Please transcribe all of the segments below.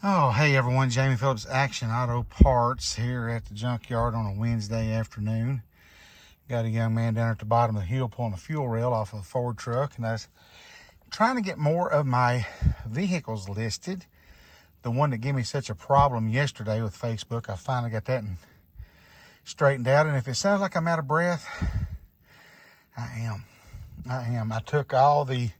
Oh, hey everyone, Jamie Phillips Action Auto Parts here at the junkyard on a Wednesday afternoon. Got a young man down at the bottom of the hill pulling a fuel rail off of a Ford truck, and I was trying to get more of my vehicles listed. The one that gave me such a problem yesterday with Facebook, I finally got that straightened out. And if it sounds like I'm out of breath, I am. I took all the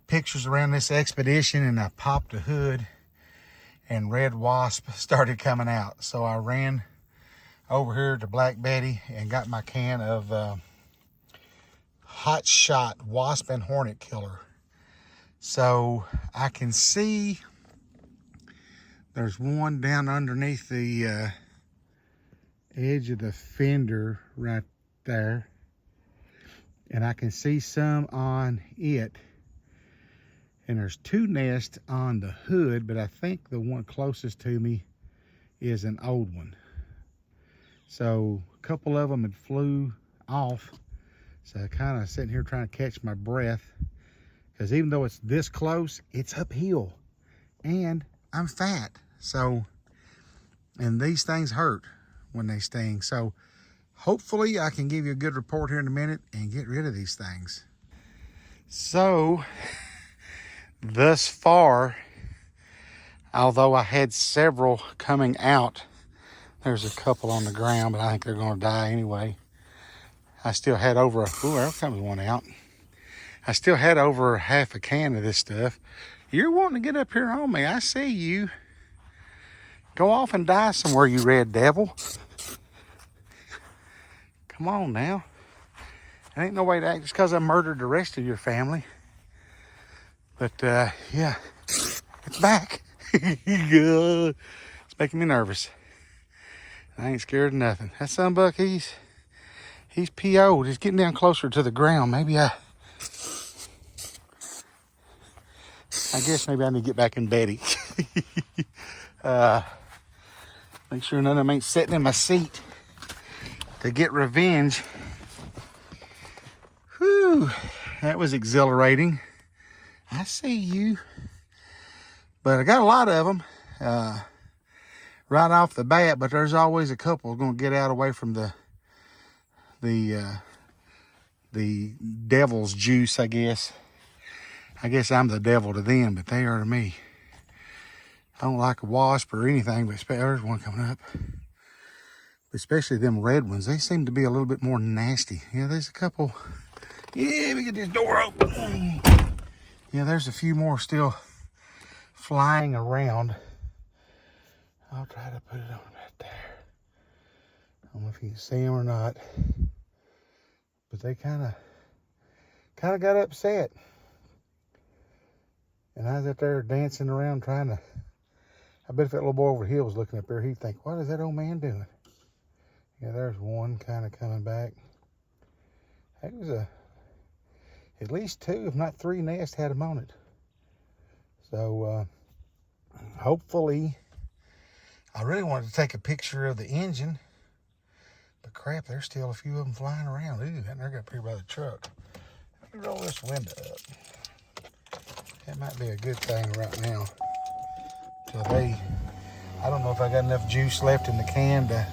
pictures around this expedition and I popped the hood, and red wasp started coming out. So I ran over here to Black Betty and got my can of Hot Shot Wasp and Hornet Killer. So I can see there's one down underneath the edge of the fender right there. And I can see some on it. And there's two nests on the hood, but I think the one closest to me is an old one. So a couple of them had flew off. So I kind of sitting here trying to catch my breath, because even though it's this close, it's uphill and I'm fat. So, and these things hurt when they sting. So hopefully I can give you a good report here in a minute and get rid of these things. So, thus far, although I had several coming out, there's a couple on the ground, but I think they're going to die anyway. I still had over there comes one out. I still had over half a can of this stuff. You're wanting to get up here on me. I see you. Go off and die somewhere, you red devil. Come on now. It ain't no way to act just because I murdered the rest of your family. But, yeah, it's back. It's making me nervous. I ain't scared of nothing. That sunbuck, he's PO'd. He's getting down closer to the ground. Maybe I guess maybe I need to get back in Betty. Make sure none of them ain't sitting in my seat to get revenge. Whew, that was exhilarating. I see you. But I got a lot of them right off the bat, but there's always a couple going to get out away from the devil's juice, I guess. I guess I'm the devil to them, but they are to me. I don't like a wasp or anything, but there's one coming up. Especially them red ones. They seem to be a little bit more nasty. Yeah, there's a couple. Yeah, let me get this door open. Yeah, there's a few more still flying around. I'll try to put it on right there. I don't know if you can see them or not, but they kind of got upset. And I was up there dancing around trying to, I bet if that little boy over the hill was looking up there, he'd think, what is that old man doing? Yeah, there's one kind of coming back. That was at least two, if not three nests had them on it. So hopefully, I really wanted to take a picture of the engine, but crap, there's still a few of them flying around. Ooh, that they're up here by the truck. Let me roll this window up. That might be a good thing right now. Till I don't know if I got enough juice left in the can to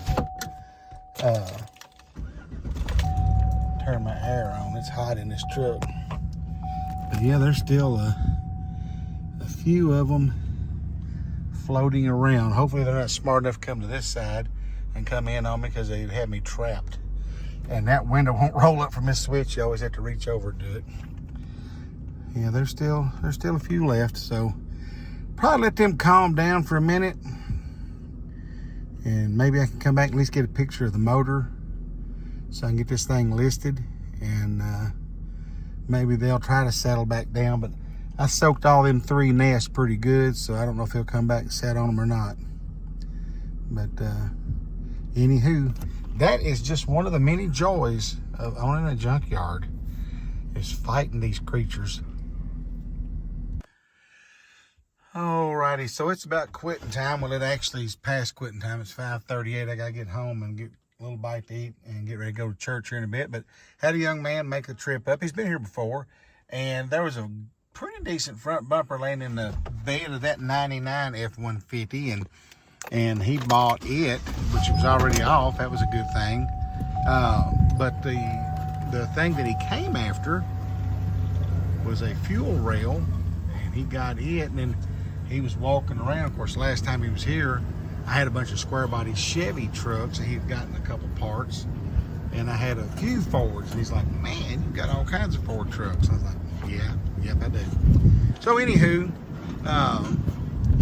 turn my air on. It's hot in this truck. But yeah, there's still a few of them floating around. Hopefully they're not smart enough to come to this side and come in on me, because they'd have me trapped. And that window won't roll up from this switch. You always have to reach over to do it. Yeah, there's still a few left, so probably let them calm down for a minute, and maybe I can come back and at least get a picture of the motor so I can get this thing listed, and maybe they'll try to settle back down. But I soaked all them three nests pretty good, so I don't know if he'll come back and set on them or not. But anywho, that is just one of the many joys of owning a junkyard, is fighting these creatures. Alrighty, so it's about quitting time. Well, it actually is past quitting time. It's 5:38. I gotta get home and get a little bite to eat and get ready to go to church here in a bit. But had a young man make a trip up. He's been here before, and there was a pretty decent front bumper laying in the bed of that 99 F-150, and he bought it, which was already off. That was a good thing. But the thing that he came after was a fuel rail, and he got it, and then he was walking around. Of course, last time he was here, I had a bunch of square body Chevy trucks, and he'd gotten a couple parts, and I had a few Fords, and he's like, man, you got all kinds of Ford trucks. I was like, yep, I do. So anywho,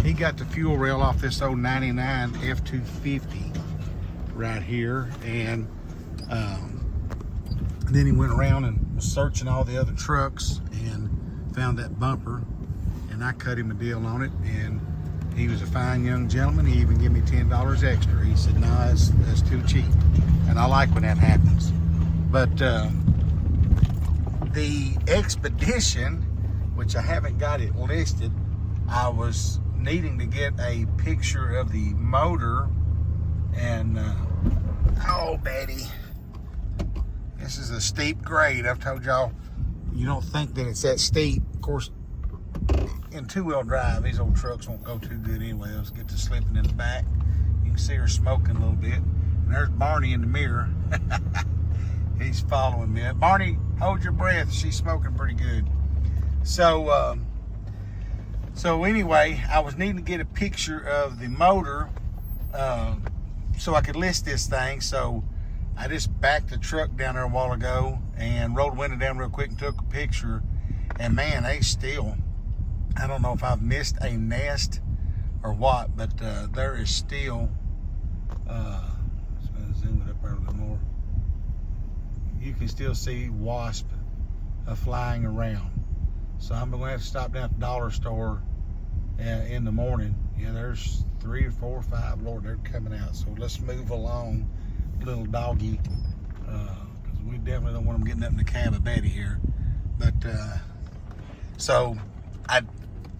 he got the fuel rail off this old 99 F-250 right here, and then he went around and was searching all the other trucks and found that bumper, and I cut him a deal on it, and he was a fine young gentleman. He even gave me $10 extra. He said, no, that's too cheap, and I like when that happens. But the Expedition, which I haven't got it listed, I was needing to get a picture of the motor, and oh, Betty, this is a steep grade. I've told y'all, you don't think that it's that steep. Of course, in two-wheel drive, these old trucks won't go too good anyway. Let's get to slipping in the back. You can see her smoking a little bit. And there's Barney in the mirror. He's following me. Barney, hold your breath. She's smoking pretty good. So anyway, I was needing to get a picture of the motor so I could list this thing. So I just backed the truck down there a while ago and rolled the window down real quick and took a picture. And man, they still, I don't know if I've missed a nest or what, but there is still, just gonna zoom it up there a little more. You can still see wasp flying around. So I'm gonna have to stop down at the dollar store in the morning. Yeah, there's 3 or 4 or 5, Lord, they're coming out. So let's move along, little doggy, because we definitely don't want them getting up in the cab of Betty here. But so I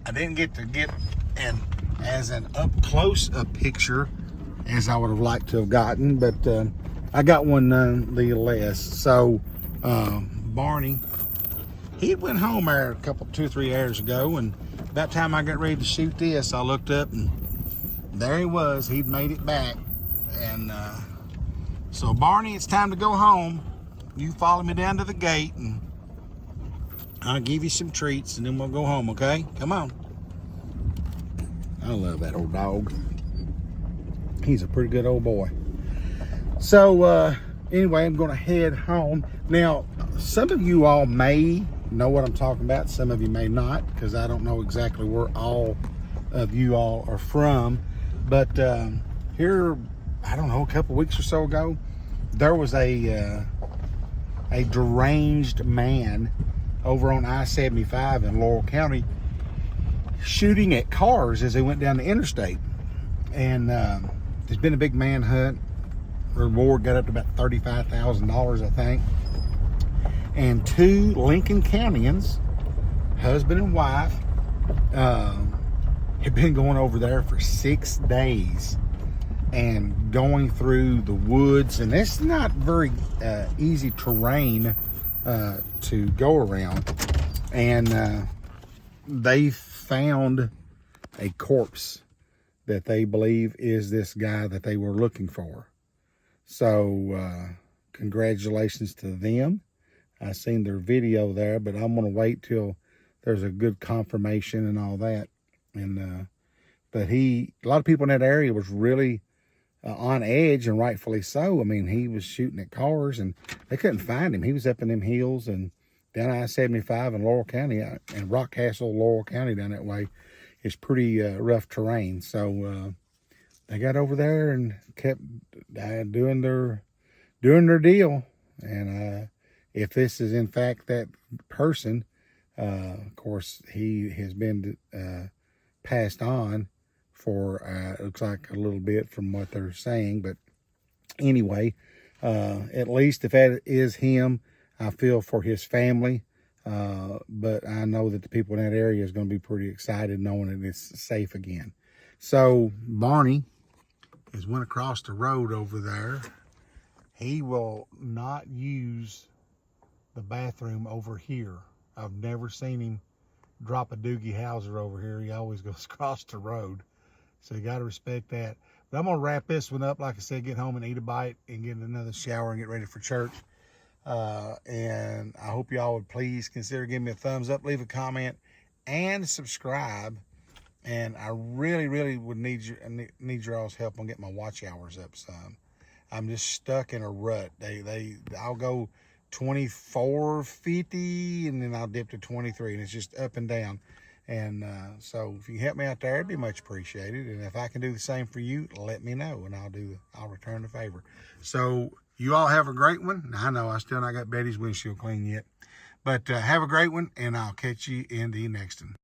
didn't get to get as an up close a picture as I would have liked to have gotten, but I got one nonetheless. So Barney, he went home there a couple, 2 or 3 hours ago, and about time I got ready to shoot this, I looked up and there he was. He'd made it back. And so Barney, it's time to go home. You follow me down to the gate and I'll give you some treats and then we'll go home, okay? Come on. I love that old dog. He's a pretty good old boy. So anyway, I'm gonna head home. Now, some of you all may know what I'm talking about. Some of you may not, because I don't know exactly where all of you all are from. But here, I don't know, a couple weeks or so ago, there was a deranged man over on I-75 in Laurel County shooting at cars as they went down the interstate. And there's been a big manhunt. Reward got up to about $35,000, I think. And 2 Lincoln Countyans, husband and wife, have been going over there for 6 days and going through the woods. And it's not very easy terrain to go around. And they found a corpse that they believe is this guy that they were looking for. So congratulations to them. I seen their video there, but I'm going to wait till there's a good confirmation and all that. And but a lot of people in that area was really on edge, and rightfully so. I mean, he was shooting at cars and they couldn't find him. He was up in them hills and down I-75 in Laurel County, and Rock Castle, Laurel County down that way is pretty rough terrain. So they got over there and kept doing their deal. And if this is in fact that person, of course he has been passed on for looks like a little bit from what they're saying. But anyway, at least if that is him, I feel for his family. But I know that the people in that area is going to be pretty excited knowing that it's safe again. So Barney has went across the road over there. He will not use the bathroom over here. I've never seen him drop a Doogie Howser over here. He always goes across the road. So you got to respect that. But I'm going to wrap this one up. Like I said, get home and eat a bite and get another shower and get ready for church. And I hope y'all would please consider giving me a thumbs up, leave a comment, and subscribe. And I really, really would need your all's help on getting my watch hours up some. I'm just stuck in a rut. I'll go 24.50 and then I'll dip to 23, and it's just up and down. And so if you help me out there, it'd be much appreciated. And if I can do the same for you, let me know, and I'll return the favor. So you all have a great one. I know I still not got Betty's windshield clean yet, but have a great one, and I'll catch you in the next one.